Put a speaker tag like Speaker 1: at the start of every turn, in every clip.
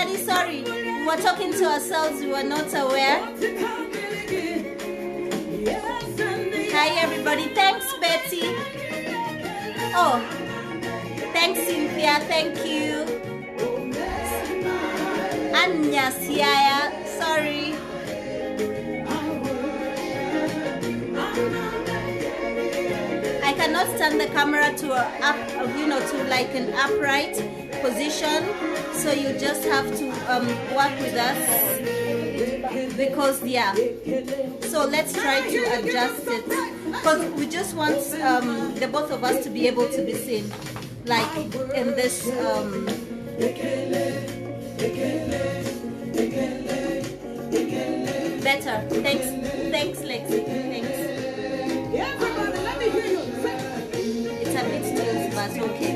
Speaker 1: everybody, sorry. We were talking to ourselves, we were not aware. Hi everybody, thanks Betty. Oh, thanks Cynthia, thank you. Anya Siaya, sorry. I cannot stand the camera to to like an upright position, so you just have to work with us because yeah. So let's try to adjust it because we just want the both of us to be able to be seen, like in this. Better. Thanks, Lexi. Thanks.
Speaker 2: Everybody, let me hear you.
Speaker 1: It's a bit still, but okay.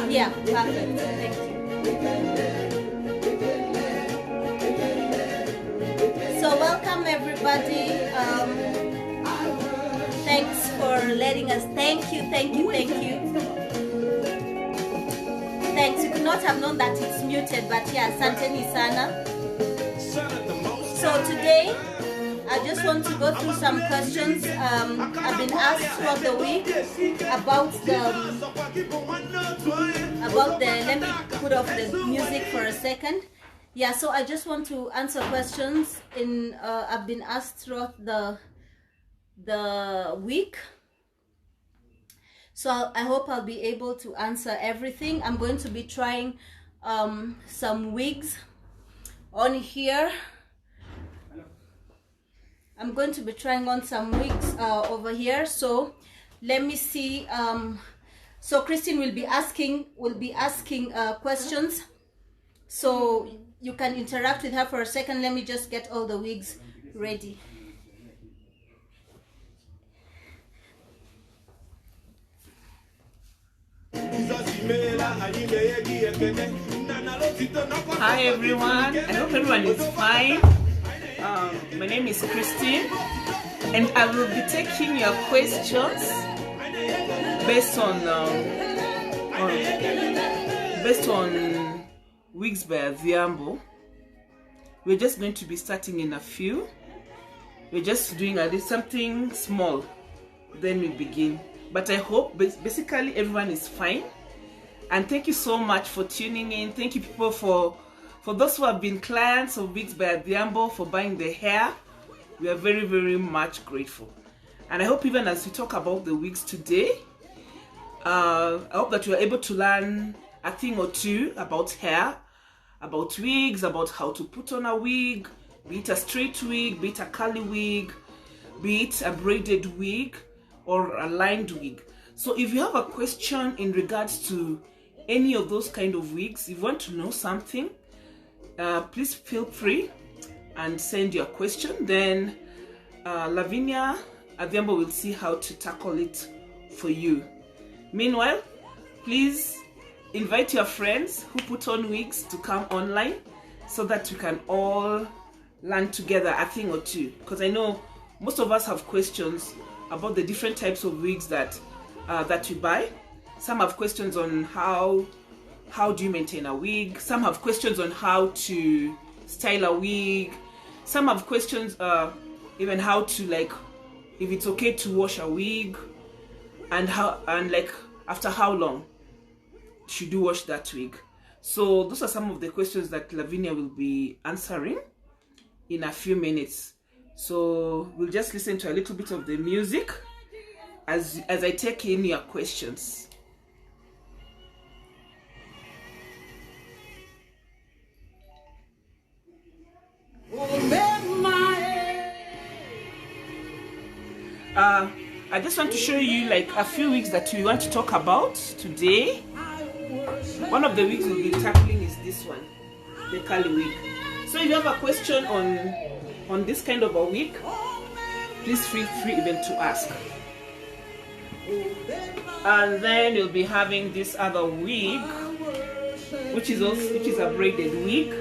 Speaker 1: Yeah, perfect. Thank you. So welcome everybody. Thanks for letting us. Thank you. Thanks. You could not have known that it's muted, but yeah, Santeni Sana. So today, I just want to go through some questions I've been asked throughout the week about the. Let me put off the music for a second. Yeah, so I just want to answer questions I've been asked throughout the week. So I hope I'll be able to answer everything. I'm going to be trying some wigs on here. I'm going to be trying on some wigs over here. So let me see. So Christine will be asking questions. So you can interact with her for a second. Let me just get all the wigs ready.
Speaker 3: Hi everyone, I hope everyone is fine. My name is Christine and I will be taking your questions based on wigs by Adhiambo. We're just going to be starting in a few. We're just doing at least something small, then we begin. But I hope basically everyone is fine. And thank you so much for tuning in. Thank you people for those who have been clients of Wigs by Adhiambo for buying the hair. We are very, very much grateful. And I hope even as we talk about the wigs today, I hope that you are able to learn a thing or two about hair, about wigs, about how to put on a wig, be it a straight wig, be it a curly wig, be it a braided wig, or a lined wig. So if you have a question in regards to any of those kind of wigs, if you want to know something, please feel free and send your question. Then Lavinia Adhiambo will see how to tackle it for you. Meanwhile, please invite your friends who put on wigs to come online so that we can all learn together a thing or two, because I know most of us have questions about the different types of wigs that you buy. Some have questions on how do you maintain a wig. Some have questions on how to style a wig. Some have questions even how to, like, if it's okay to wash a wig, and like after how long should you wash that wig. So those are some of the questions that Lavinia will be answering in a few minutes. So we'll just listen to a little bit of the music as I take in your questions. I just want to show you like a few wigs that we want to talk about today. One of the wigs we'll be tackling is this one, the curly wig. So if you have a question on this kind of a wig, please feel free even to ask. And then you'll be having this other wig, which is a braided wig.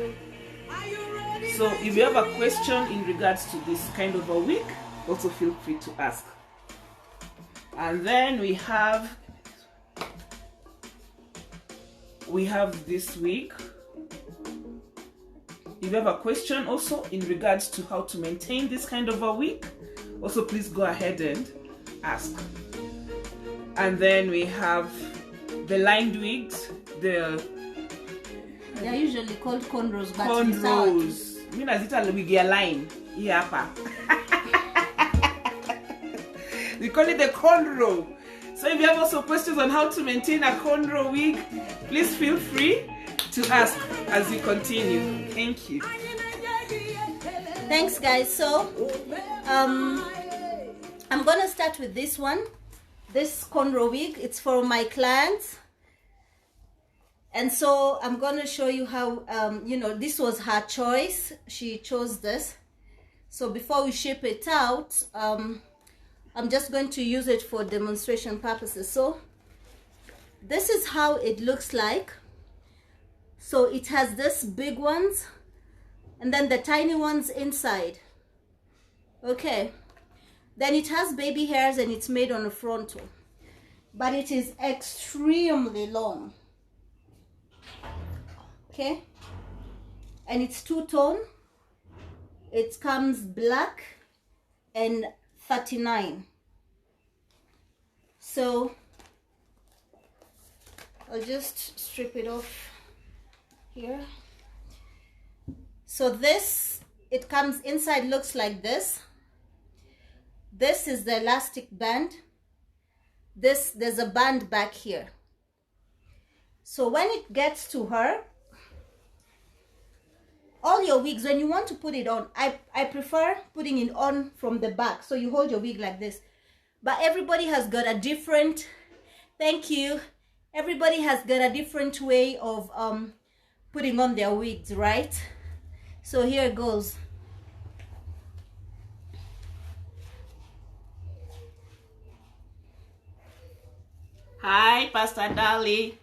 Speaker 3: So if you have a question in regards to this kind of a wig, also feel free to ask. And then we have this week. If you have a question also in regards to how to maintain this kind of a wig, also please go ahead and ask. And then we have the lined wigs,
Speaker 1: They're usually called cornrows, but
Speaker 3: cornrows. Mina zita wig ya line hapa. We call it the cornrow. So if you have also questions on how to maintain a cornrow wig, please feel free to ask as we continue. Thank you.
Speaker 1: Thanks, guys. So I'm gonna start with this one, this cornrow wig. It's for my clients, and so I'm gonna show you how you know, this was her choice. She chose this. So before we ship it out, I'm just going to use it for demonstration purposes. So this is how it looks like. So it has this big ones and then the tiny ones inside. Okay, then it has baby hairs and it's made on a frontal, but it is extremely long. Okay, and it's two-tone. It comes black and 39. So I'll just strip it off here. So this, it comes inside, looks like this. This is the elastic band. There's a band back here. So when it gets to her, all your wigs, when you want to put it on, I prefer putting it on from the back. So you hold your wig like this. But everybody has got a different, thank you. Everybody has got a different way of putting on their wigs, right? So here it goes.
Speaker 3: Hi, Pastor Dali.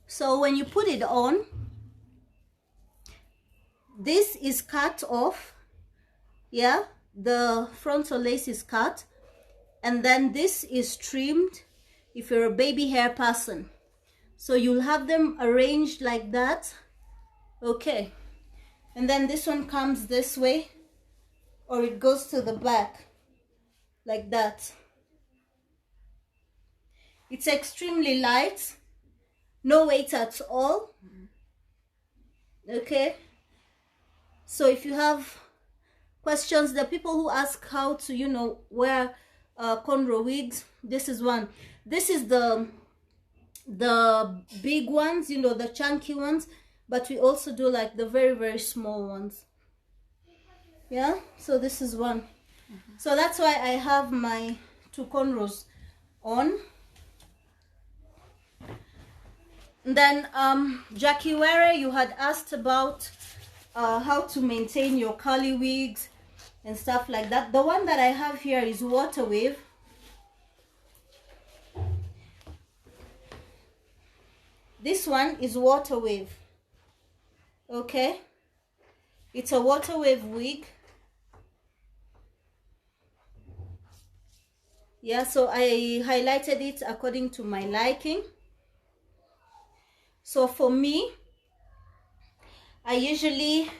Speaker 1: So when you put it on, this is cut off, yeah, the frontal lace is cut, and then this is trimmed if you're a baby hair person. So you'll have them arranged like that. Okay, and then this one comes this way, or it goes to the back like that. It's extremely light, no weight at all. Okay, so if you have questions, the people who ask how to, you know, wear cornrow wigs, this is one. This is the big ones, you know, the chunky ones, but we also do like the very, very small ones. Yeah, so this is one. So that's why I have my two cornrows on. And then Jackie Were, you had asked about how to maintain your curly wigs and stuff like that. The one that I have here is Water Wave. This one is Water Wave. Okay, it's a Water Wave wig. Yeah, so I highlighted it according to my liking. So for me, I usually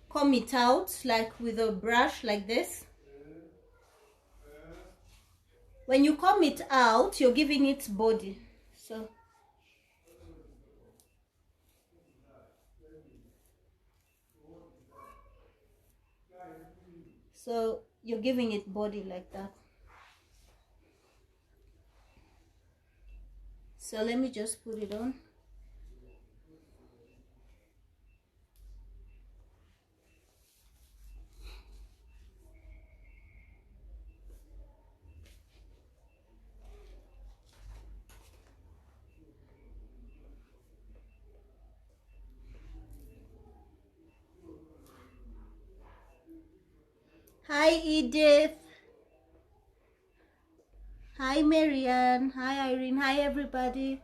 Speaker 1: comb it out like with a brush like this. When you comb it out, you're giving it body. So you're giving it body like that. So let me just put it on. Hi Edith. Hi Marianne, hi Irene, hi everybody.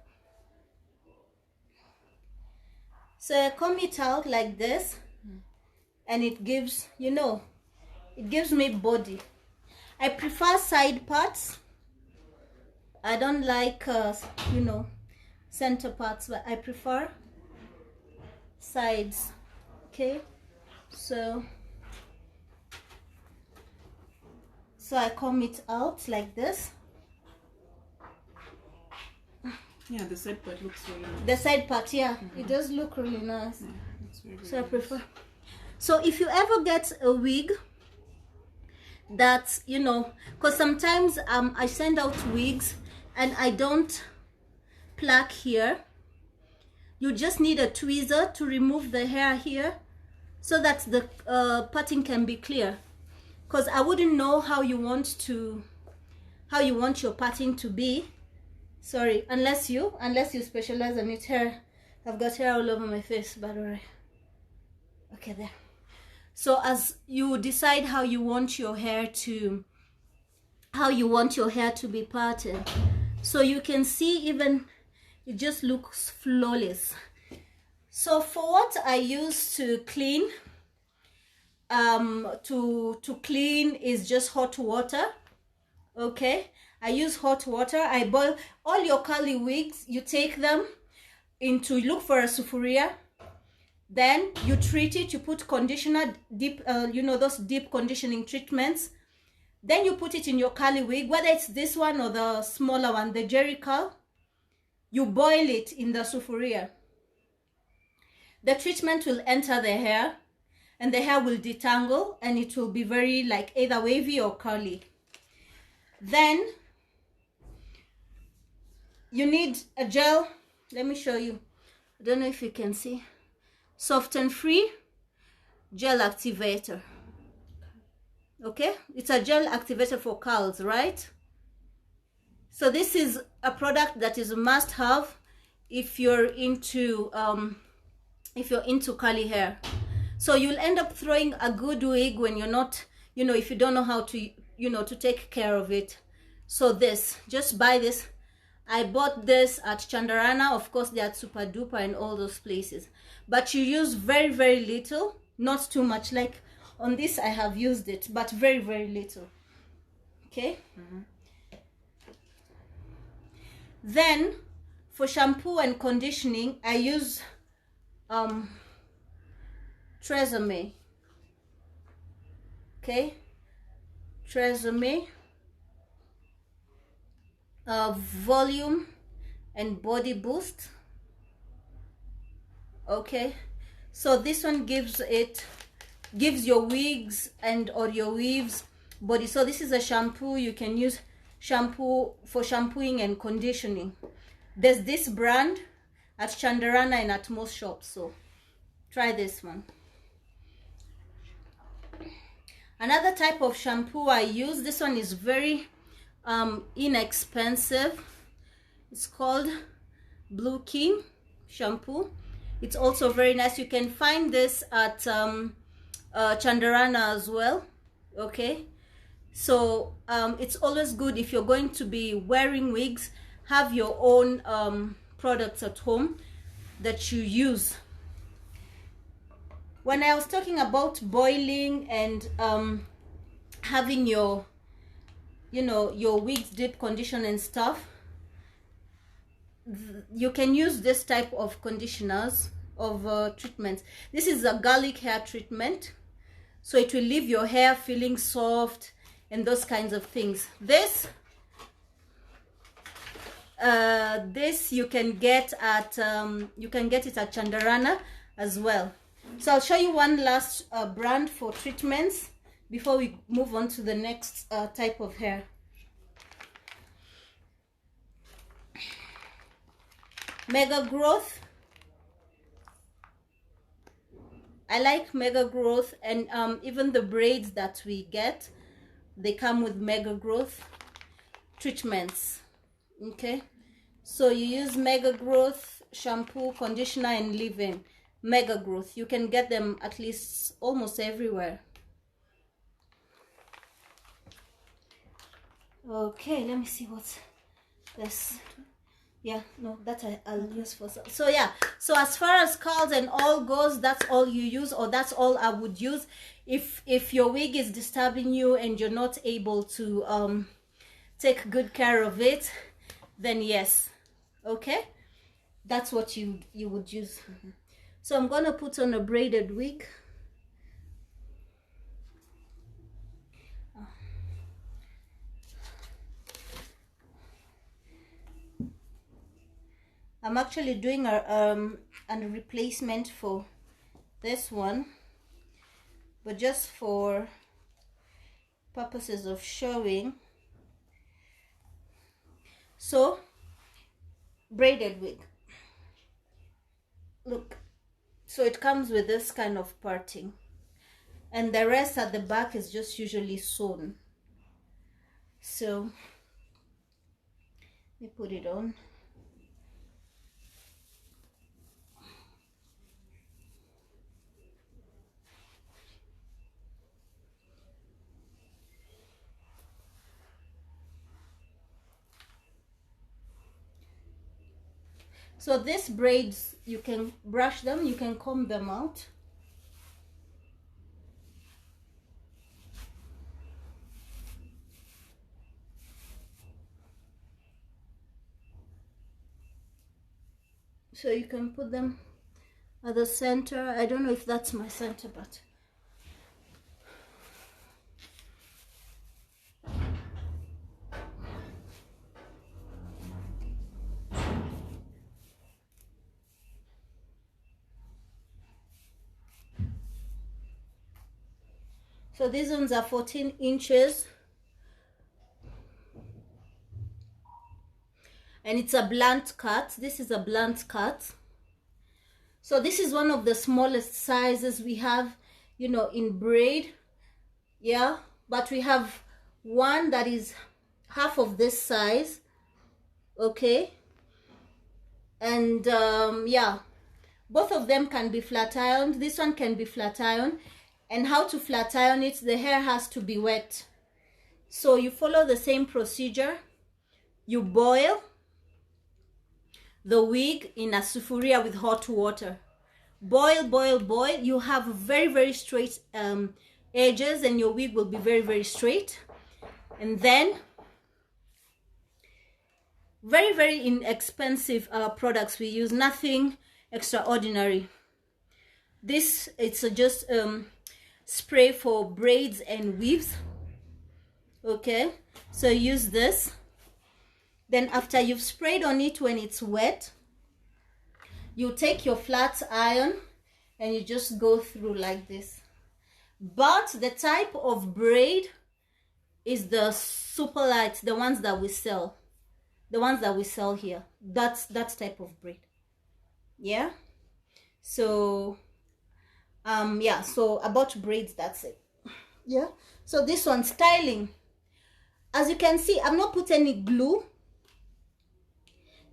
Speaker 1: So I comb it out like this, and it gives, you know, it gives me body. I prefer side parts. I don't like, you know, center parts, but I prefer sides. Okay, so I comb it out like this.
Speaker 3: Yeah, the side part looks very nice.
Speaker 1: The side part, yeah, it does look really nice.
Speaker 3: Yeah, it's very, very
Speaker 1: So I
Speaker 3: nice.
Speaker 1: prefer. So if you ever get a wig that, you know, because sometimes I send out wigs and I don't pluck here, you just need a tweezer to remove the hair here so that the parting can be clear, because I wouldn't know how you want your parting to be, sorry, unless you specialize in it. Hair, I've got hair all over my face, but alright, okay, there. So as you decide how you want your hair to be parted, so you can see, even it just looks flawless. So for what I use to clean, to clean is just hot water. Okay, I use hot water. I boil all your curly wigs. You take them into, look for a sufuria. Then you treat it. You put conditioner, deep, you know, those deep conditioning treatments. Then you put it in your curly wig, whether it's this one or the smaller one, the Jerry curl. You boil it in the sufuria. The treatment will enter the hair, and the hair will detangle, and it will be very, like, either wavy or curly. Then you need a gel. Let me show you. I don't know if you can see. Soft and Free gel activator. Okay, it's a gel activator for curls, right? So this is a product that is a must-have if you're into curly hair. So you'll end up throwing a good wig when you're not, you know, if you don't know how to, you know, to take care of it. So this, just buy this. I bought this at Chandarana. Of course, they are Super Duper and all those places. But you use very, very little, not too much. Like on this, I have used it, but very, very little. Okay? Then, for shampoo and conditioning, I use Tresemme. Okay? Tresemme. Volume and body boost. Okay, so this one gives your wigs or your weaves body. So this is a shampoo. You can use shampoo for shampooing and conditioning. There's this brand at Chandarana and at most shops, so try this one. Another type of shampoo I use, this one is very inexpensive. It's called Blue King shampoo. It's also very nice. You can find this at Chandarana as well. Okay, so it's always good if you're going to be wearing wigs, have your own products at home that you use. When I was talking about boiling and having your, you know, your wigs deep condition and stuff, you can use this type of conditioners, of treatments. This is a garlic hair treatment, so it will leave your hair feeling soft and those kinds of things. This you can get it at Chandarana as well. So I'll show you one last brand for treatments before we move on to the next type of hair. Mega Growth. I like Mega Growth, and even the braids that we get, they come with Mega Growth treatments. Okay, so you use Mega Growth shampoo, conditioner, and leave-in. Mega Growth, you can get them at least almost everywhere. Okay, let me see what's this. Yeah, no, that I'll use for so yeah. So as far as curls and all goes, that's all you use, or that's all I would use. If your wig is disturbing you and you're not able to take good care of it, then yes, okay, that's what you would use. So I'm gonna put on a braided wig. I'm actually doing a replacement for this one, but just for purposes of showing. So braided wig, look, so it comes with this kind of parting, and the rest at the back is just usually sewn. So let me put it on. So these braids, you can brush them, you can comb them out. So you can put them at the center. I don't know if that's my center, but so these ones are 14 inches. And it's a blunt cut. This is a blunt cut. So this is one of the smallest sizes we have, you know, in braid. Yeah, but we have one that is half of this size. Okay. And yeah, both of them can be flat ironed. This one can be flat ironed. And how to flat iron it, the hair has to be wet. So you follow the same procedure. You boil the wig in a sufuria with hot water. Boil, boil, boil. You have very, very straight edges, and your wig will be very, very straight. And then very, very inexpensive products we use, nothing extraordinary. This, it's just spray for braids and weaves. Okay, so use this. Then after you've sprayed on it, when it's wet, you take your flat iron and you just go through like this. But the type of braid is the super light, the ones that we sell. The ones that we sell here. That's that type of braid. Yeah. So yeah, so about braids, that's it. Yeah. So this one, styling. As you can see, I've not put any glue.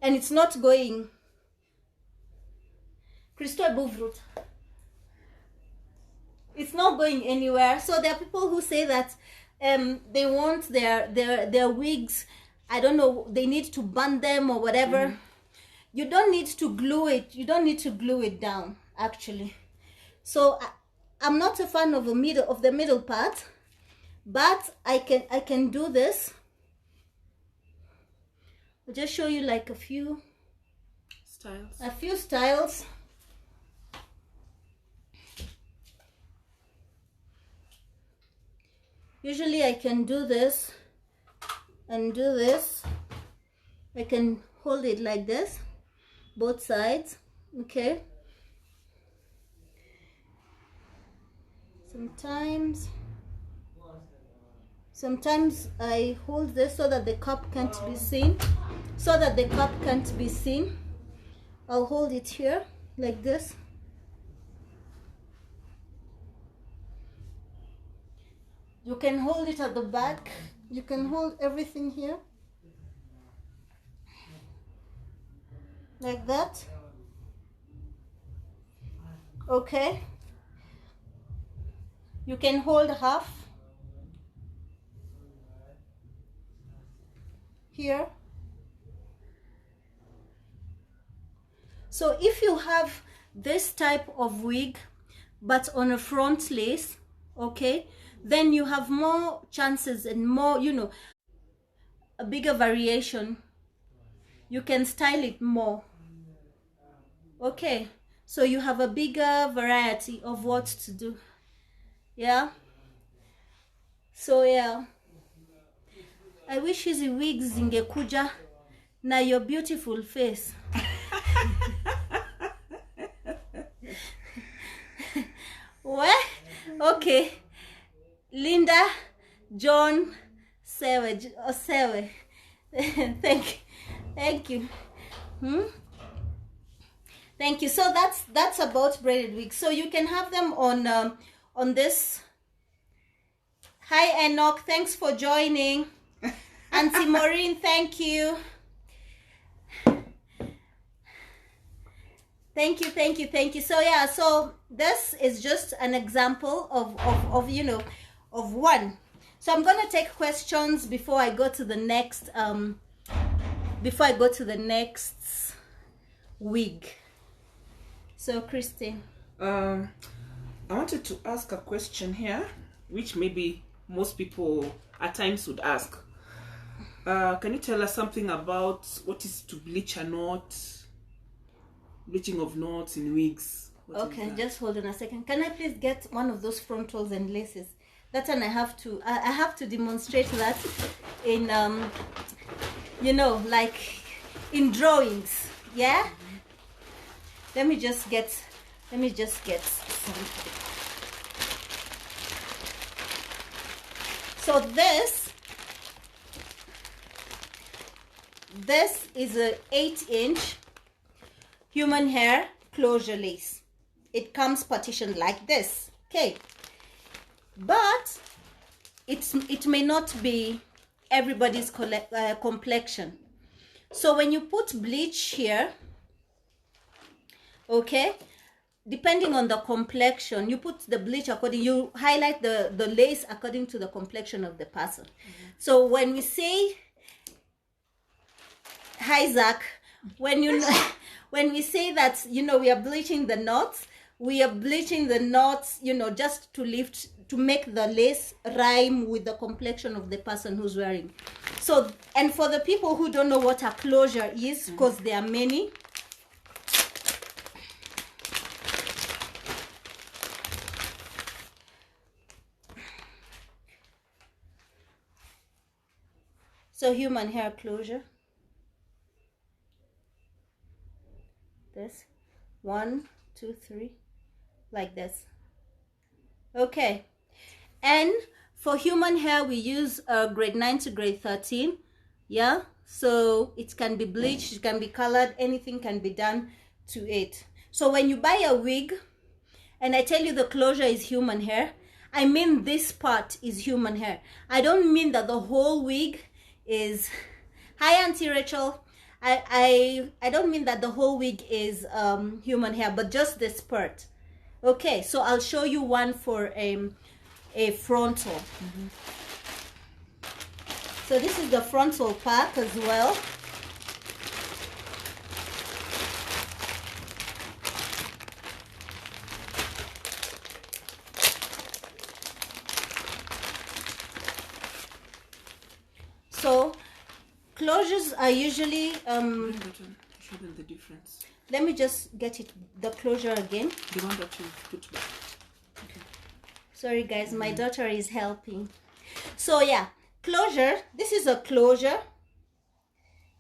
Speaker 1: And it's not going. It's not going anywhere. So there are people who say that they want their wigs, I don't know, they need to band them or whatever. You don't need to glue it. You don't need to glue it down, actually. So I'm not a fan of the middle part, but I can do this. I'll just show you like a few styles. Usually I can do this and do this. I can hold it like this, both sides. Okay. Sometimes I hold this so that the cup can't be seen. I'll hold it here like this. You can hold it at the back. You can hold everything here like that. Okay. You can hold half. here. So if you have this type of wig but on a front lace, okay, then you have more chances and more, you know, a bigger variation. You can style it more. Okay, so you have a bigger variety of what to do. Yeah, so yeah, I wish hizi wigs zingekuja na your beautiful face. What? Okay, Linda John Sewe, thank you. Thank you. So that's about braided wigs. So you can have them on this. Hi Enoch, thanks for joining. Auntie Maureen, thank you. Thank you. So yeah, so this is just an example of you know, of one. So I'm gonna take questions before I go to the next wig. So Christine,
Speaker 3: I wanted to ask a question here, which maybe most people at times would ask. Can you tell us something about what is to bleach a knot, bleaching of knots in wigs?
Speaker 1: Okay, just hold on a second. Can I please get one of those frontals and laces? That one I have to demonstrate that in you know, like in drawings. Yeah. Let me just get some. So this is a 8-inch human hair closure lace. It comes partitioned like this. Okay, but it may not be everybody's complexion. So when you put bleach here, okay, depending on the complexion, you put the bleach according, you highlight the lace according to the complexion of the person. So when we say, hi Zach, when we say that, you know, we are bleaching the knots, you know, just to make the lace rhyme with the complexion of the person who's wearing. So, and for the people who don't know what a closure is, because there are many, so human hair closure, this 1 2 3, like this. Okay, and for human hair we use grade 9 to grade 13. Yeah, so it can be bleached, it can be colored, anything can be done to it. So when you buy a wig and I tell you the closure is human hair, I mean this part is human hair. I don't mean that the whole wig is, hi Auntie Rachel, I don't mean that the whole wig is human hair, but just this part. Okay, so I'll show you one for a frontal. So this is the frontal part as well. So closures are usually
Speaker 3: Show them the difference.
Speaker 1: let me just get it, the closure again.
Speaker 3: The one that you put back. Okay.
Speaker 1: Sorry guys, my daughter is helping. So yeah, closure, this is a closure,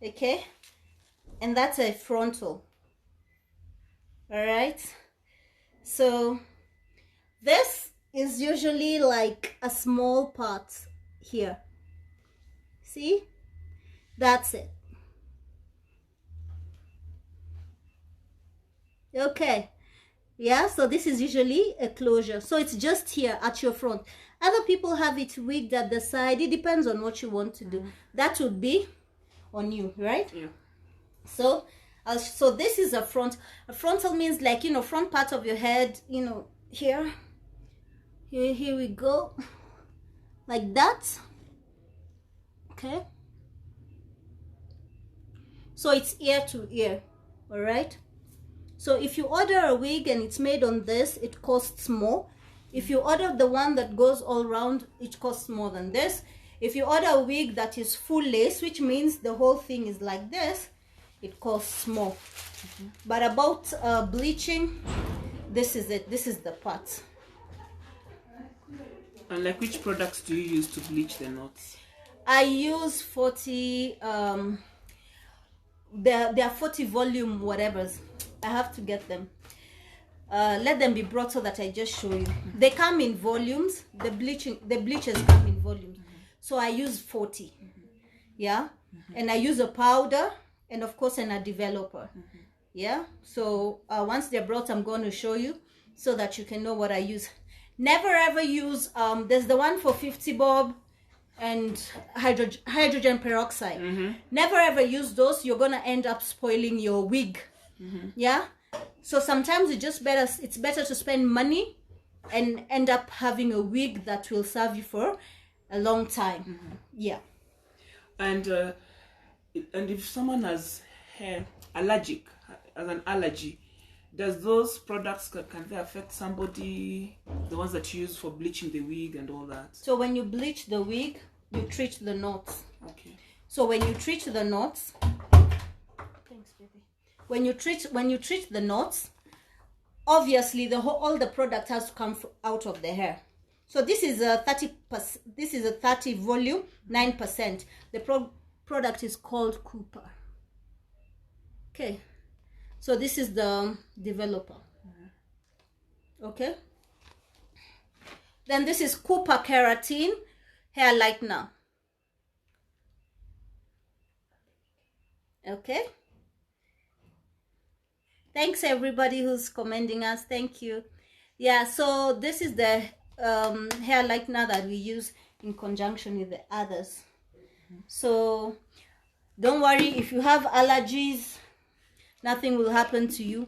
Speaker 1: okay, and that's a frontal. All right, so this is usually like a small part here. See, that's it. Okay, yeah, so this is usually a closure, so it's just here at your front. Other people have it wigged at the side. It depends on what you want to do. That would be on you, right?
Speaker 3: Yeah.
Speaker 1: So so this is a front. A frontal means, like, you know, front part of your head, you know, here we go, like that. Okay, So it's ear to ear. All right. So if you order a wig and it's made on this, it costs more. If you order the one that goes all round, it costs more than this. If you order a wig that is full lace, which means the whole thing is like this, it costs more. But about bleaching, this is it. This is the part.
Speaker 3: And like, which products do you use to bleach the knots?
Speaker 1: I use 40, there are 40 volume whatevers. I have to get them. Let them be brought so that I just show you. They come in volumes. The bleachers come in volumes. So I use 40. Yeah. And I use a powder and of course a developer. Yeah. So once they're brought, I'm going to show you so that you can know what I use. Never ever use, there's the one for 50 bob and hydrogen peroxide. Never ever use those. You're going to end up spoiling your wig. Yeah. So sometimes it's better to spend money and end up having a wig that will serve you for a long time. Yeah.
Speaker 3: And if someone has hair has an allergy, does those products can they affect somebody? The ones that you use for bleaching the wig and all that.
Speaker 1: So when you bleach the wig, you treat the knots.
Speaker 3: Okay.
Speaker 1: So when you treat the knots, thanks, baby. When you treat the knots, obviously all the product has to come out of the hair. So this is a 30%. This is a 30 volume, 9%. The product is called Cooper. Okay. So this is the developer. Okay. Then this is Cooper Keratin hair lightener. Okay. Thanks everybody who's commending us. Thank you. Yeah, so this is the hair lightener that we use in conjunction with the others. So don't worry if you have allergies, nothing will happen to you.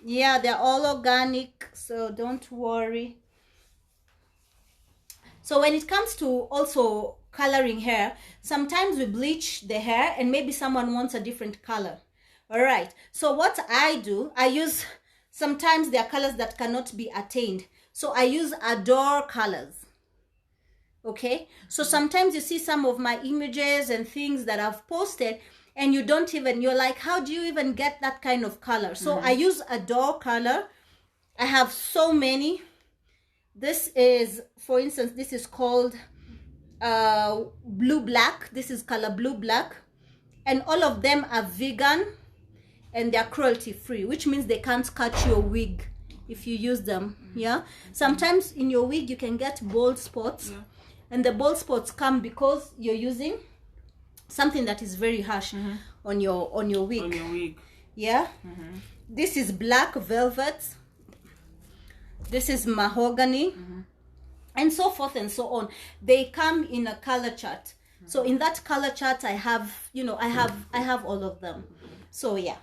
Speaker 1: Yeah, they're all organic, so don't worry. So when it comes to also coloring hair, sometimes we bleach the hair and maybe someone wants a different color. All right, so what I do, sometimes there are colors that cannot be attained. So I use Adore colors. Okay, so sometimes you see some of my images and things that I've posted and you're like, how do you even get that kind of color? So I use Adore color. I have so many. This is, for instance, this is called Blue Black. This is color Blue Black. And all of them are vegan and they're cruelty free, which means they can't cut your wig if you use them. Yeah. Sometimes in your wig you can get bald spots. Yeah. And the bald spots come because you're using something that is very harsh on your wig.
Speaker 3: On your wig.
Speaker 1: Yeah. This is black velvet. This is mahogany. And so forth and so on. They come in a color chart. So in that color chart I have, I have all of them. So yeah.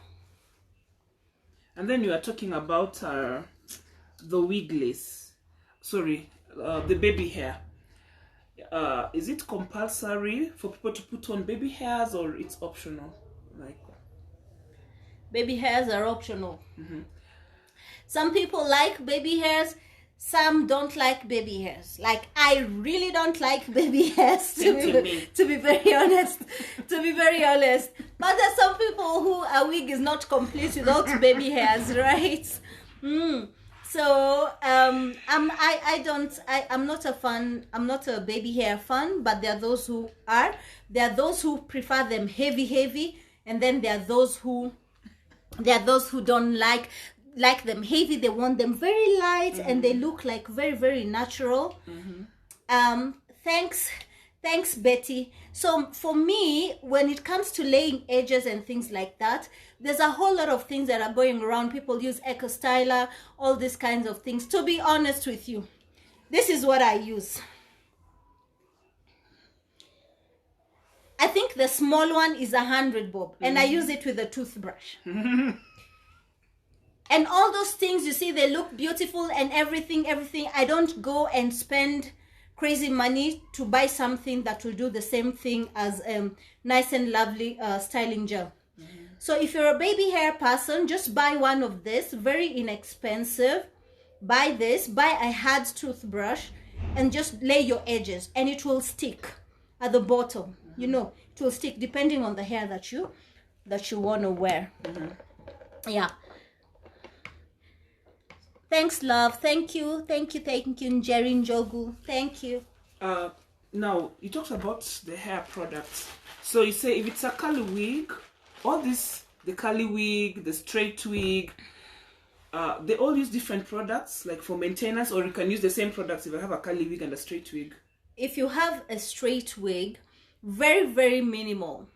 Speaker 3: And then you are talking about the wig lace. Sorry, the baby hair. Is it compulsory for people to put on baby hairs or it's optional? Like,
Speaker 1: baby hairs are optional. Some people like baby hairs, some don't like baby hairs. Like, I really don't like baby hairs to be very honest. But there's some people who a wig is not complete without baby hairs, right? So I'm not a fan. I'm not a baby hair fan, but there are those who are. There are those who prefer them heavy, and then there are those who don't like them heavy. They want them very light and they look like very, very natural. Thanks Betty. So for me, when it comes to laying edges and things like that, there's a whole lot of things that are going around. People use Eco Styler, all these kinds of things. To be honest with you, this is what I use. I think the small one is 100 bob and I use it with a toothbrush. And all those things, you see, they look beautiful and everything. I don't go and spend crazy money to buy something that will do the same thing as nice and lovely styling gel. So if you're a baby hair person, just buy one of this, very inexpensive. Buy this, buy a hard toothbrush, and just lay your edges, and it will stick at the bottom. You know, it will stick depending on the hair that you want to wear. Yeah. Thanks, love. Thank you, Njeri Njogu. Thank you.
Speaker 3: Now you talked about the hair products. So you say if it's a curly wig, all this, the curly wig, the straight wig, they all use different products, like for maintenance, or you can use the same products if you have a curly wig and a straight wig.
Speaker 1: If you have a straight wig, very, very minimal.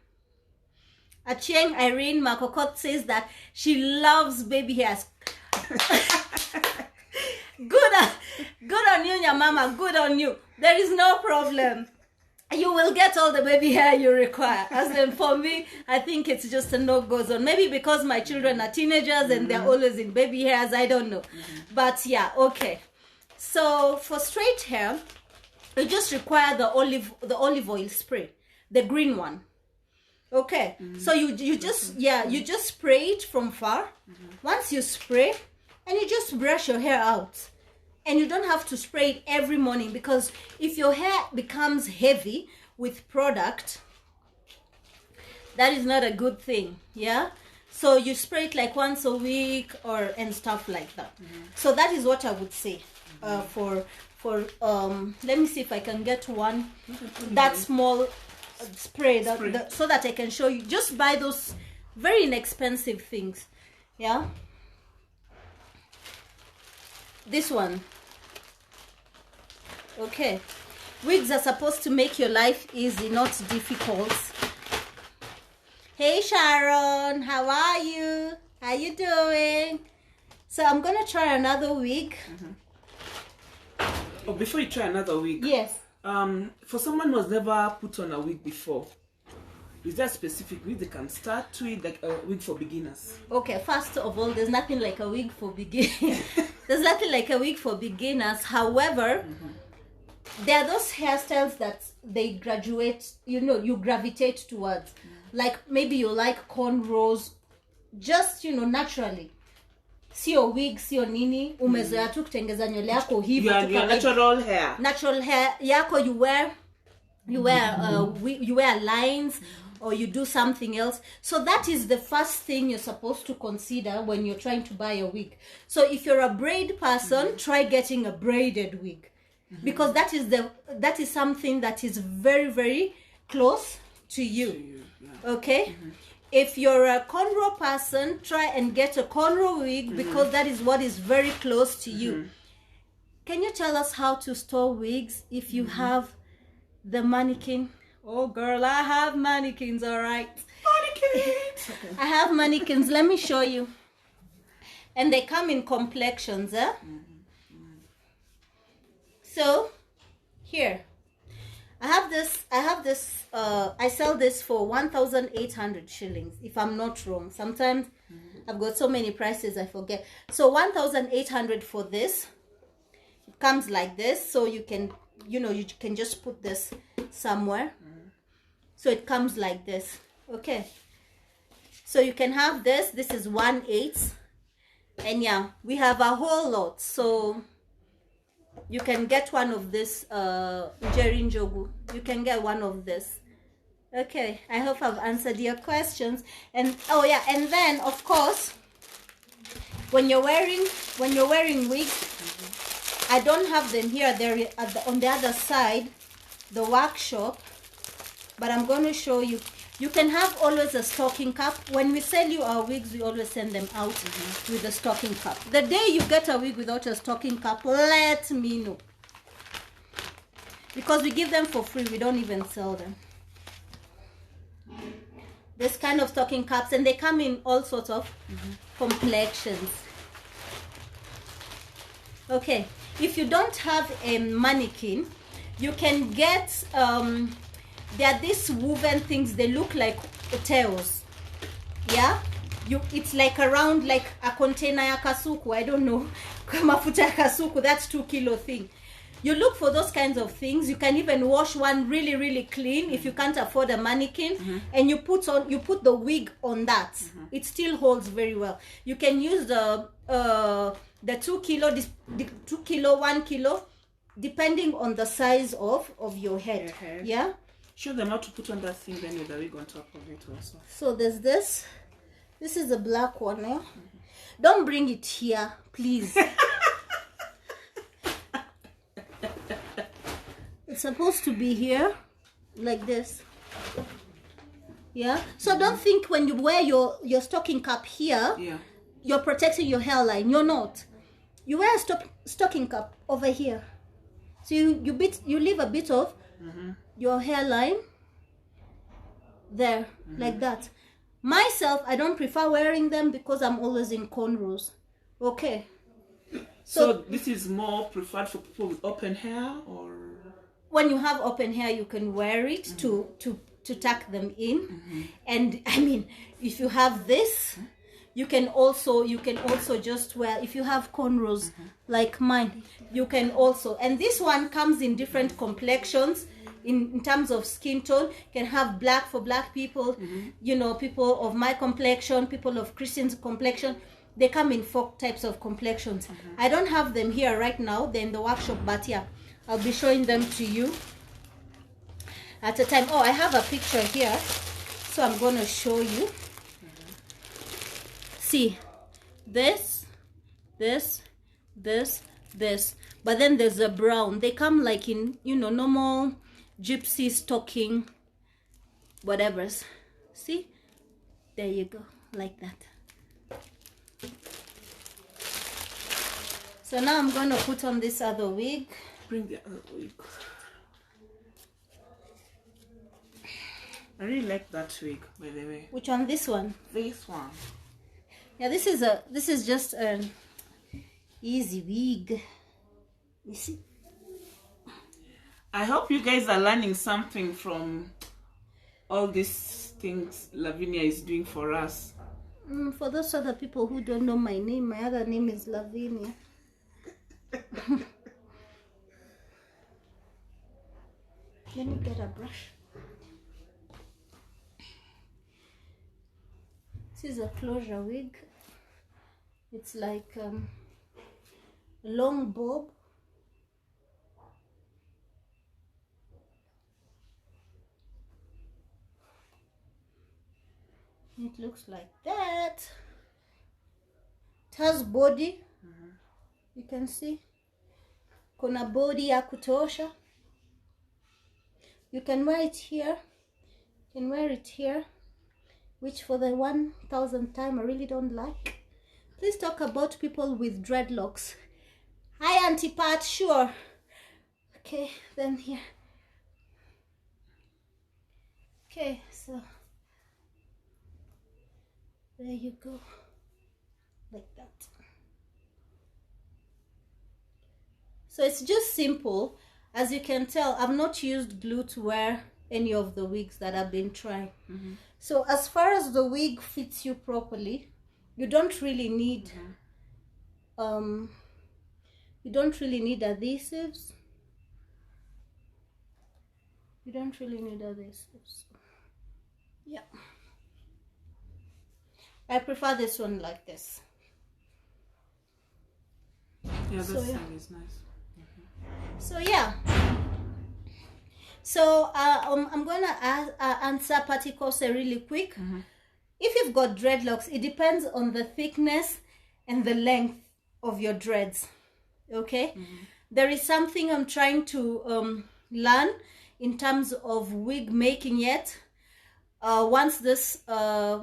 Speaker 1: Achieng Irene Makokot says that she loves baby hairs. Good on you, Nyamama. Good on you. There is no problem. You will get all the baby hair you require. As in, for me, I think it's just a no-go zone. Maybe because my children are teenagers and they're always in baby hairs. I don't know. But yeah, okay. So for straight hair, you just require the olive oil spray, the green one. Okay. So you just spray it from far. Once you spray, and you just brush your hair out. And you don't have to spray it every morning, because if your hair becomes heavy with product, that is not a good thing. Yeah. So you spray it like once a week and stuff like that. So that is what I would say. For let me see if I can get one that small spray so that I can show you. Just buy those very inexpensive things. Yeah. This one. Okay. Wigs are supposed to make your life easy, not difficult. Hey Sharon, how are you? How you doing? So I'm gonna try another wig.
Speaker 3: Oh, before you try another wig.
Speaker 1: Yes.
Speaker 3: For someone who has never put on a wig before, is there a specific wig they can start with, like a wig for beginners?
Speaker 1: Okay, first of all, there's nothing like a wig for beginners. There's nothing like a wig for beginners. However, there are those hairstyles that they graduate, you gravitate towards. Like maybe you like cornrows, just, naturally. Sio wig, sio nini, umezoea tu kutengeza nywele yako hivyo.
Speaker 3: Your natural hair.
Speaker 1: Natural hair yako you wear lines, or you do something else. So that is the first thing you're supposed to consider when you're trying to buy a wig. So if you're a braid person, try getting a braided wig, because that is something that is very, very close to you. Okay. If you're a cornrow person, try and get a cornrow wig, because that is what is very close to you. Can you tell us how to store wigs if you have the mannequin? Oh girl, I have mannequins, all right. Mannequins. I have mannequins. Let me show you. And they come in complexions, eh? So here, I have this. I sell this for 1,800 shillings, if I'm not wrong. Sometimes I've got so many prices I forget. So 1,800 for this. It comes like this, so you can just put this somewhere. So it comes like this. Okay. So you can have this. This is 1/8, and yeah, we have a whole lot. So you can get one of this, Njeri Njogu. You can get one of this. Okay, I hope I've answered your questions. And oh yeah, and then of course, when you're wearing wigs, I don't have them here. They're on the other side, the workshop. But I'm going to show you. You can have always a stocking cap. When we sell you our wigs, we always send them out with a stocking cap. The day you get a wig without a stocking cap, let me know. Because we give them for free. We don't even sell them. This kind of stocking caps, and they come in all sorts of complexions. Okay. If you don't have a mannequin, you can get... there are these woven things. They look like tails. Yeah, it's like around like a container ya kasuku. I don't know, mafuta ya kasuku. That's 2 kilo thing. you look for those kinds of things. You can even wash one really, really clean if you can't afford a mannequin, and you put the wig on that. It still holds very well. You can use the 2 kilo, the 2 kilo, 1 kilo, depending on the size of your head. Yeah.
Speaker 3: Show them how to put on that thing then with the wig on top of it also.
Speaker 1: So there's this. This is the black one. Eh? Don't bring it here, please. It's supposed to be here, like this. Yeah. So don't think when you wear your stocking cap here, you're protecting your hairline. You're not. You wear a stocking cap over here, so you leave a bit of your hairline there, like that. Myself, I don't prefer wearing them because I'm always in cornrows. Okay.
Speaker 3: So this is more preferred for people with open hair, or
Speaker 1: when you have open hair, you can wear it to tuck them in. And I mean, if you have this, you can also just wear, if you have cornrows like mine, you can also. And this one comes in different complexions in terms of skin tone. You can have black for black people, you know, people of my complexion, people of Christian's complexion. They come in 4 types of complexions. I don't have them here right now. They're in the workshop, but yeah, I'll be showing them to you at a time. Oh, I have a picture here, so I'm going to show you. See, this, but then there's a brown. They come like in, you know, normal gypsy stocking, whatever's. See, there you go, like that. So now I'm going to put on this other wig.
Speaker 3: bring the other wig. I really like that wig, by the way.
Speaker 1: Which one? This one?
Speaker 3: This one.
Speaker 1: Yeah, this is just an easy wig. You see?
Speaker 3: I hope you guys are learning something from all these things Lavinia is doing for us.
Speaker 1: For those other people who don't know my name, my other name is Lavinia. Let me get a brush. This is a closure wig. It's like a long bob. It looks like that. It has body. You can see. Kuna body ya kutosha. You can wear it here. You can wear it here. Which for the 1000th time I really don't like. Please talk about people with dreadlocks. Hi Auntie Pat, sure. Okay, then here. Okay, so there you go, like that. So it's just simple. As you can tell, I've not used glue to wear any of the wigs that I've been trying. So as far as the wig fits you properly, you don't really need adhesives. You don't really need adhesives. Yeah. I prefer this one like this.
Speaker 3: Yeah, this
Speaker 1: So, yeah.
Speaker 3: thing is nice.
Speaker 1: So yeah. So I'm gonna answer Patty Kose really quick. If you've got dreadlocks, it depends on the thickness and the length of your dreads. Okay, there is something I'm trying to learn in terms of wig making yet. Once this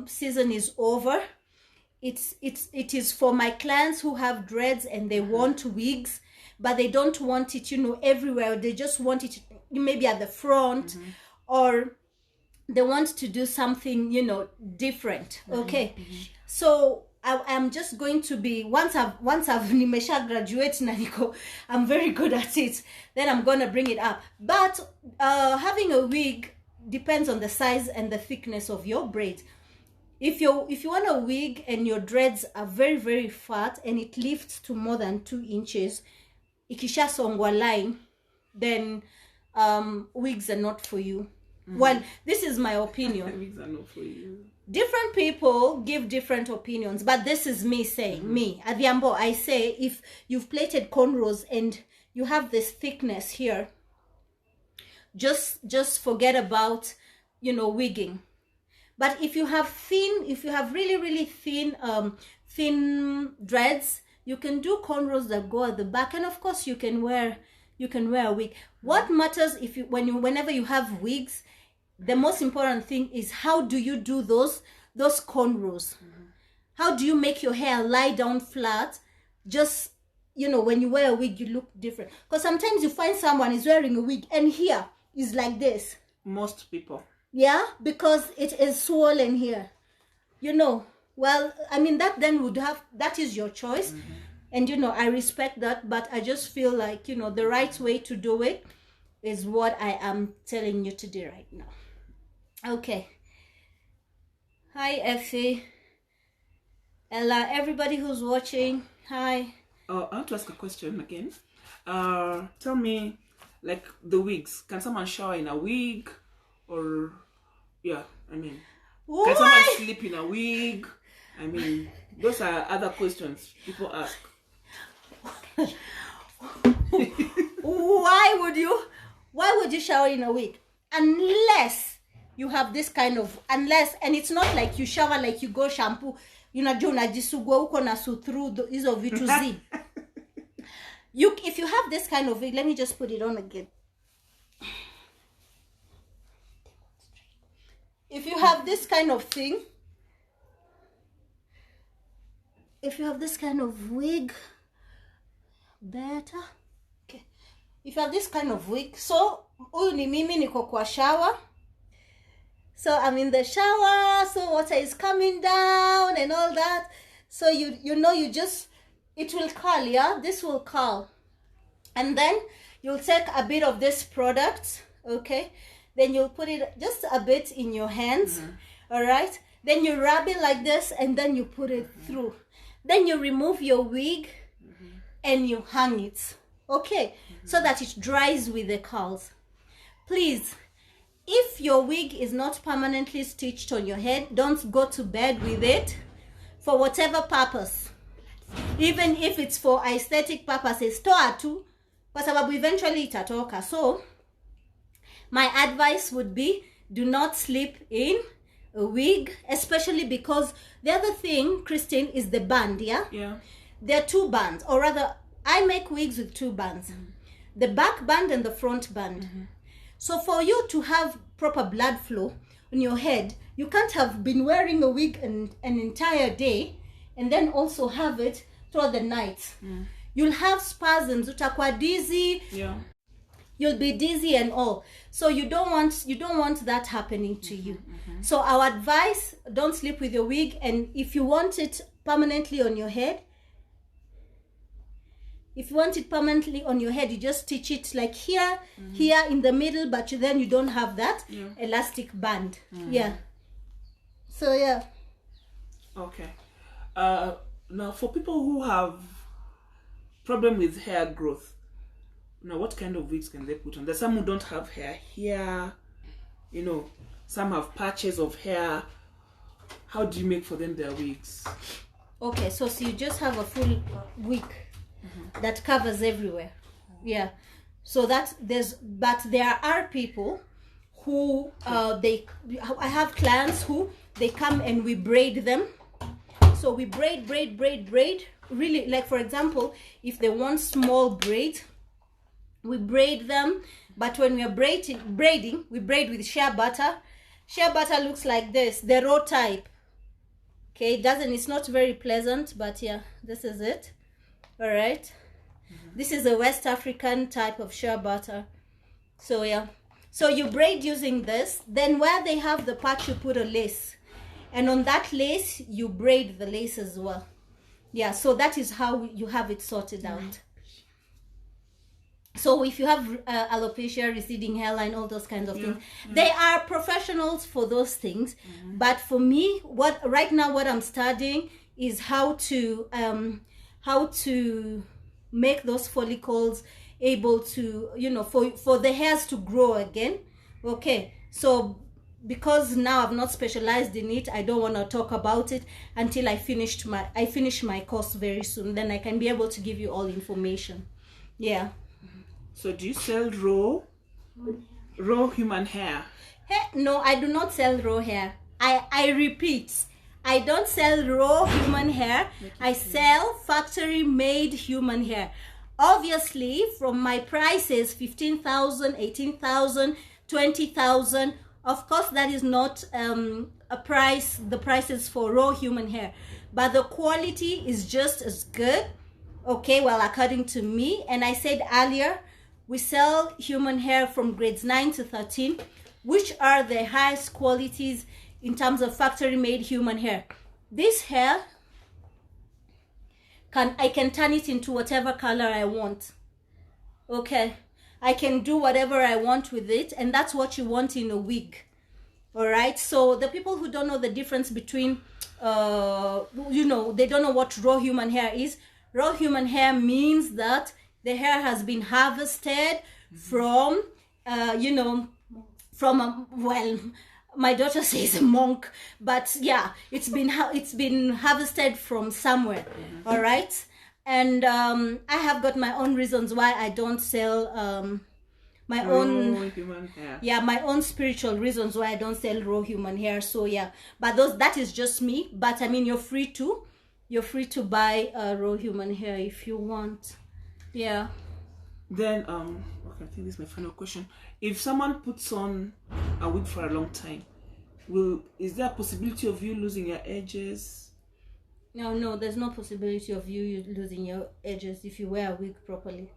Speaker 1: season is over, it is for my clients who have dreads and they want wigs, but they don't want it, you know, everywhere. They just want it maybe at the front, or they want to do something, you know, different. Okay, so I'm just going to be, once I've nimesha graduate na niko, I'm very good at it, then I'm gonna bring it up. But having a wig depends on the size and the thickness of your braid. If you want a wig and your dreads are very, very fat and it lifts to more than 2 inches, ikisha songwa line, then wigs are not for you. Well, this is my opinion.
Speaker 3: Wigs are not for you.
Speaker 1: Different people give different opinions, but this is me saying, me, Adhiambo, I say, if you've plaited cornrows and you have this thickness here, just forget about, you know, wigging. But if you have really, really thin, thin dreads, you can do cornrows that go at the back, and of course you can wear a wig. What matters whenever you have wigs, the most important thing is how do you do those cornrows? How do you make your hair lie down flat? Just, you know, when you wear a wig, you look different. Because sometimes you find someone is wearing a wig and here is like this.
Speaker 3: Most people.
Speaker 1: Yeah, because it is swollen here. You know, well, I mean, that is your choice. And, you know, I respect that, but I just feel like, you know, the right way to do it is what I am telling you to do right now. Okay. Hi, Effie. Ella, everybody who's watching, hi.
Speaker 3: I want to ask a question again. Tell me, like, the wigs. Can someone shower in a wig? Or, yeah, I mean, can someone sleep in a wig? I mean, those are other questions people ask.
Speaker 1: Why would you shower in a wig? Unless you have this kind of, and it's not like you shower like you go shampoo, unajisugua huko na through hizo vitu zi. If you have this kind of wig, let me just put it on again. If you have this kind of thing, if you have this kind of wig, better. Okay. If you have this kind of wig, so huyu ni mimi niko kwa shower. So I'm in the shower, so water is coming down and all that. So you know, it will curl, yeah? This will curl. And then you'll take a bit of this product, okay? Then you'll put it just a bit in your hands, all right? Then you rub it like this, and then you put it through. Then you remove your wig, and you hang it, okay? So that it dries with the curls. Please, if your wig is not permanently stitched on your head, don't go to bed with it for whatever purpose. Even if it's for aesthetic purposes, toa tu, kwa sababu eventually itatoka. So, my advice would be, do not sleep in a wig, especially because the other thing, Christine, is the band, yeah?
Speaker 3: Yeah.
Speaker 1: There are two bands, or rather, I make wigs with two bands. The back band and the front band. So for you to have proper blood flow in your head, you can't have been wearing a wig an entire day and then also have it throughout the night. You'll have spasms, utakuwa dizzy.
Speaker 3: Yeah.
Speaker 1: You'll be dizzy and all. So you don't want that happening to you. So our advice, don't sleep with your wig, and if you want it permanently on your head, you just stitch it like here, here in the middle, but then you don't have that elastic band. Yeah. So yeah.
Speaker 3: Okay. Now for people who have problem with hair growth, now what kind of wigs can they put on? There's some who don't have hair here, you know, some have patches of hair. How do you make for them their wigs?
Speaker 1: Okay, so you just have a full wig that covers everywhere. Yeah. So but there are people who I have clients who they come and we braid them. So we braid. Really, like for example, if they want small braid, we braid them. But when we are braiding, we braid with shea butter. Shea butter looks like this, the raw type. Okay, it's not very pleasant, but yeah, this is it. All right. This is a West African type of shea butter. So yeah, so you braid using this. Then where they have the patch, you put a lace, and on that lace you braid the lace as well. Yeah, so that is how you have it sorted out. So if you have alopecia, receding hairline, all those kinds of things, they are professionals for those things. But for me, right now what I'm studying is how to make those follicles able to, you know, for the hairs to grow again. Okay, so because now I've not specialized in it, I don't want to talk about it until I finish my course very soon. Then I can be able to give you all information. Yeah.
Speaker 3: So do you sell raw human hair?
Speaker 1: No, I do not sell raw hair. I repeat, I don't sell raw human hair. I sell factory made human hair. Obviously, from my prices, 15,000, 18,000, 20,000, of course that is not the prices for raw human hair, but the quality is just as good. Okay, well, according to me. And I said earlier, we sell human hair from grades 9 to 13, which are the highest qualities in terms of factory made human hair. This hair, I can turn it into whatever color I want. Okay, I can do whatever I want with it, and that's what you want in a wig. All right, so the people who don't know the difference between you know, they don't know what raw human hair is. Raw human hair means that the hair has been harvested from you know, from well, my daughter says a monk, but yeah, it's been harvested from somewhere. All right, and I have got my own reasons why I don't sell my own
Speaker 3: human hair.
Speaker 1: Yeah, my own spiritual reasons why I don't sell raw human hair. So yeah, but that is just me. But I mean, you're free to buy raw human hair if you want. Yeah.
Speaker 3: Then okay, I think this is my final question. If someone puts on a wig for a long time, is there a possibility of you losing your edges?
Speaker 1: No, there's no possibility of you losing your edges if you wear a wig properly.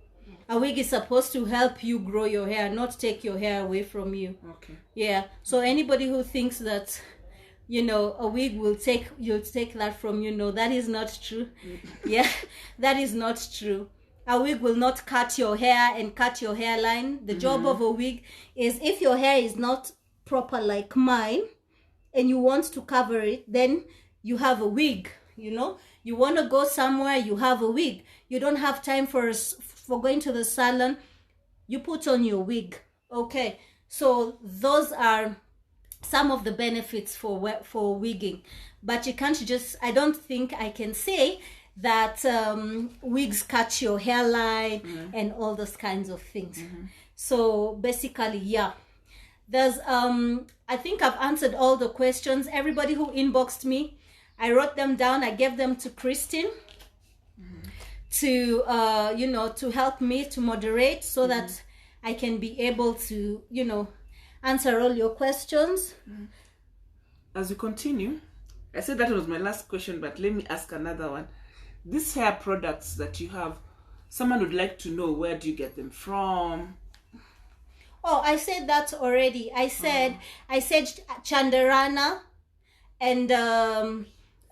Speaker 1: A wig is supposed to help you grow your hair, not take your hair away from you.
Speaker 3: Okay.
Speaker 1: Yeah. So anybody who thinks that, you know, a wig will take that from you, no, that is not true. Yeah, that is not true. A wig will not cut your hair and cut your hairline. The job of a wig is, if your hair is not proper like mine and you want to cover it, then you have a wig. You know, you want to go somewhere, you have a wig. You don't have time for going to the salon, you put on your wig. Okay, so those are some of the benefits for wigging. But you can't just, I don't think I can say that wigs cut your hairline and all those kinds of things. So basically, yeah, there's I think I've answered all the questions. Everybody who inboxed me, I wrote them down. I gave them to Christine to you know, to help me to moderate, so that I can be able to, you know, answer all your questions.
Speaker 3: As we continue, I said that was my last question, but let me ask another one. These hair products that you have, someone would like to know, where do you get them from?
Speaker 1: Oh, I said that already. I said Chandarana and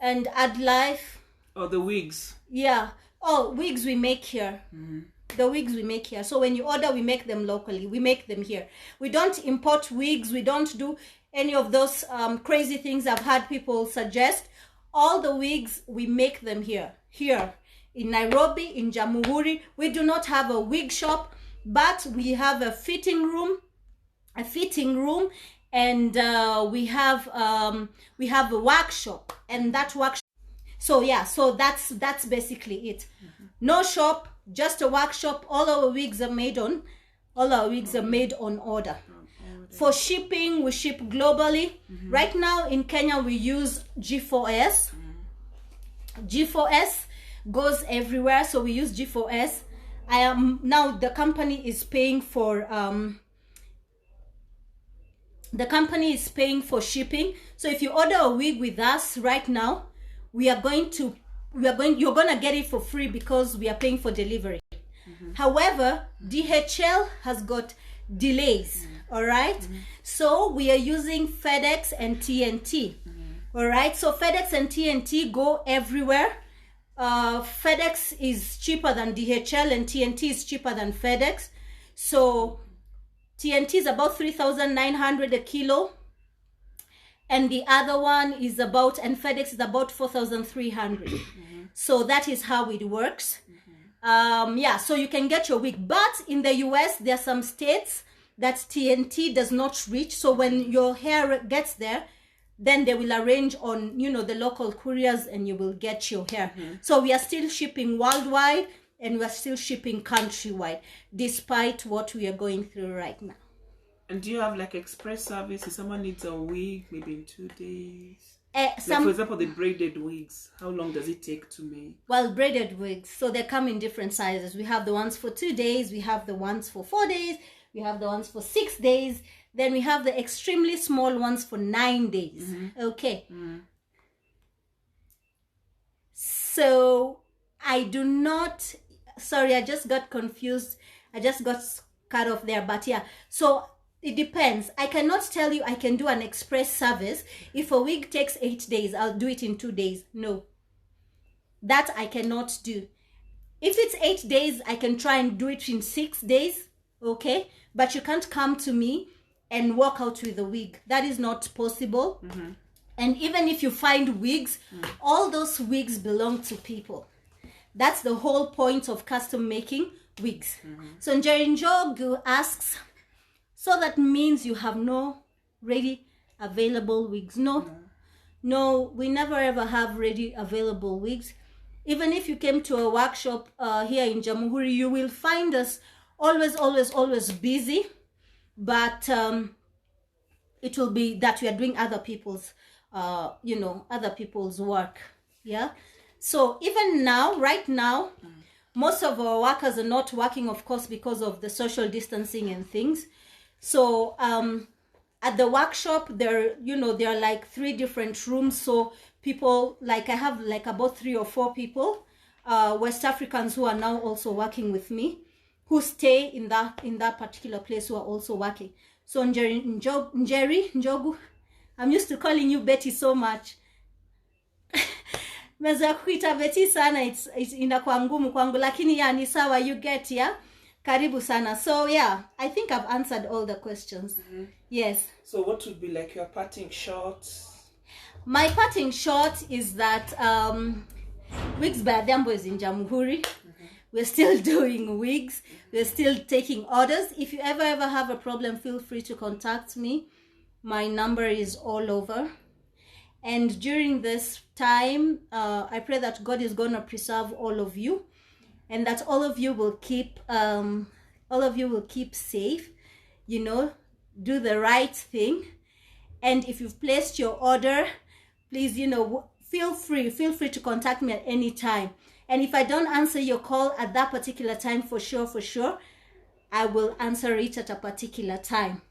Speaker 1: AdLife.
Speaker 3: Oh, the wigs.
Speaker 1: Yeah. Oh, wigs we make here. The wigs we make here. So when you order, we make them locally. We make them here. We don't import wigs. We don't do any of those crazy things I've had people suggest. All the wigs, we make them here. Here in Nairobi, in Jamhuri. We do not have a wig shop, but we have a fitting room. And we have a workshop, and that workshop. So yeah, so that's basically it. No shop, just a workshop. All our wigs are made on order. For shipping, we ship globally. Right now in Kenya, we use G4S. G4S goes everywhere, so we use G4S. Now the company is paying for shipping. So if you order a wig with us right now, you're gonna get it for free because we are paying for delivery. However, DHL has got delays. All right, so we are using FedEx and TNT. All right, so FedEx and TNT go everywhere. FedEx is cheaper than DHL and TNT is cheaper than FedEx. So TNT is about 3,900 a kilo, and the other one is about, and FedEx is about 4,300. So that is how it works. Yeah, so you can get your wig. But in the US, there are some states that TNT does not reach. So when your hair gets there, then they will arrange on, you know, the local couriers, and you will get your hair. So we are still shipping worldwide, and we are still shipping countrywide, despite what we are going through right now.
Speaker 3: And do you have like express service if someone needs a wig maybe in 2 days? Like
Speaker 1: For
Speaker 3: example, the braided wigs, how long does it take to make?
Speaker 1: Well, braided wigs, so they come in different sizes. We have the ones for 2 days, we have the ones for 4 days, we have the ones for 6 days, then we have the extremely small ones for 9 days. Okay. So I do not, sorry, I just got confused. I just got cut off there, but yeah. So it depends. I cannot tell you I can do an express service. If a wig takes 8 days, I'll do it in 2 days. No, that I cannot do. If it's 8 days, I can try and do it in 6 days. Okay, but you can't come to me and walk out with a wig. That is not possible. And even if you find wigs, all those wigs belong to people. That's the whole point of custom making wigs. So Njeri Njogu asks, so that means you have no ready available wigs? No, we never ever have ready available wigs. Even if you came to a workshop here in Jamhuri, you will find us always busy, but it will be that we are doing other people's other people's work. Yeah, so even now, right now, most of our workers are not working, of course, because of the social distancing and things. So at the workshop, there are like 3 different rooms. So people, like I have like about 3 or 4 people, West Africans who are now also working with me, who stay in that particular place, who are also working. So Njeri Njogu, I'm used to calling you Betty so much. Meza kuita Betty sana, it's inakuwa ngumu kwangu, lakini ya ni sawa, you get, yeah? Karibu sana. So yeah, I think I've answered all the questions. Yes. So
Speaker 3: what would be like your parting shot?
Speaker 1: My parting shot is that Wigs by Adhiambo is in Jamhuri. We're still doing wigs. We're still taking orders. If you ever have a problem, feel free to contact me. My number is all over. And during this time, I pray that God is going to preserve all of you, and that all of you will keep safe, do the right thing. And if you've placed your order, please, feel free to contact me at any time. And if I don't answer your call at that particular time, for sure, I will answer it at a particular time.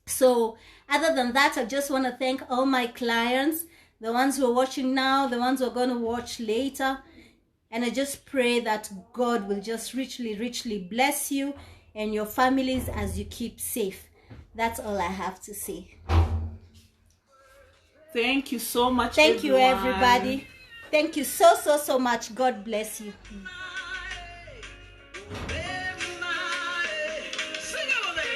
Speaker 1: So other than that, I just want to thank all my clients, the ones who are watching now, the ones who are going to watch later. And I just pray that God will just richly bless you and your families as you keep safe. That's all I have to say.
Speaker 3: Thank you so much.
Speaker 1: Thank you, everybody. Thank you so much. God bless you.